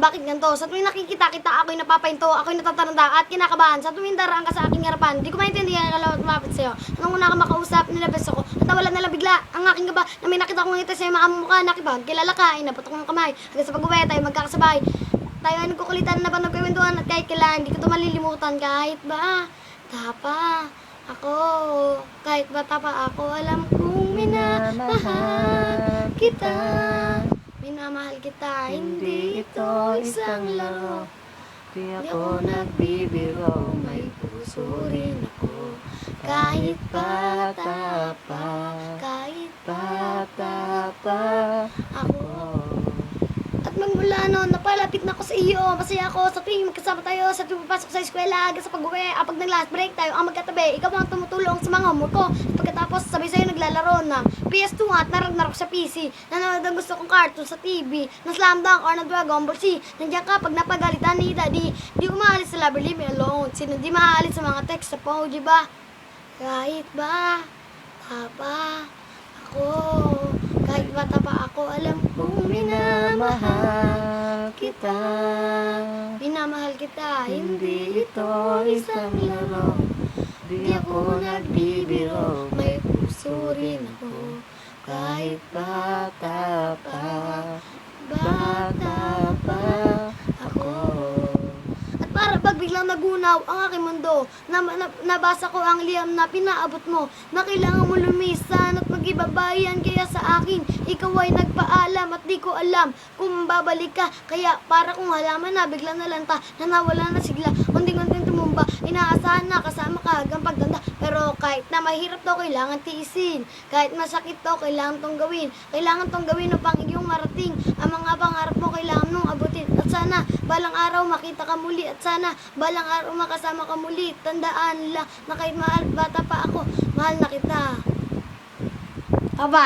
bakit ganito? Sa tuwing nakikita kita, ako'y napapahinto, ako'y natataranda at kinakabahan. Sa tuwing daraan ka sa aking harapan, di ko maintindihan ang kalawat lumapit sa'yo. Nung una ka makausap, nilabas ako, natawalan na lang bigla ang aking gaba na may nakita kong ngiti sa'yo maamumukha, kilala ka, inaputok ng kamay. Hanggang sa pag-uwi, tayo magkakasabay. Tayo ay nagkukulitan na ba nagkwentuhan at kahit kailan, di ko ito malilimutan kahit ba tapa ako, kahit bata pa ako, alam kong minamahal kita. Minamahal kita, hindi ito isang laro. Di ako nagbibiro, May puso rin ako, kahit bata pa, kahit bata pa ako. At magmula noon, napalapit na ako sa iyo. Masaya ako sa tuwing magkasama tayo, sa tuwing papasok sa eskwela, hanggang sa pag-uwi. Pag nag-last break tayo ang magkatabi, ikaw ang tumutulong sa mga homework ko. Pagkatapos, sabay sa'yo naglalaro ng PS2 at narag-narok sa PC. Nanonood ang gusto kong cartoon sa TV, na Slam Dunk or na Dragon Ball Z. Nandiyan ka pag napagalitan ni Daddy. Di umaalis sa Love Leave Me Alone. Sino di maalis sa mga text sa phone, di ba? Kahit ba, tapa ako, kahit bata pa ako, alam kong minamahal kita. Minamahal kita, hindi ito isang laro. Di ako nagbibiro, may puso rin ako, kahit bata pa, bata pa ako. At para pag biglang nagunaw ang aking mundo, nabasa ko ang liham na pinaabot mo, na kailangan mo lumisan at magibabayan. Kaya sa akin, ikaw ay nagpaalam at di ko alam kung babalik ka. Kaya para kung halaman na biglang nalanta, na nawala na sigla, unting-unting tumumba, inaasahan na kasama ka hanggang pagtanda. Pero kahit na mahirap to, kailangan tiisin. Kahit masakit to, kailangan tong gawin. Kailangan tong gawin upang iyong marating ang mga pangarap mo, kailangan mong abutin. At sana balang araw makita ka muli, at sana balang araw makasama ka muli. Tandaan lang na kahit mahal bata pa ako, mahal na kita. Bye-bye.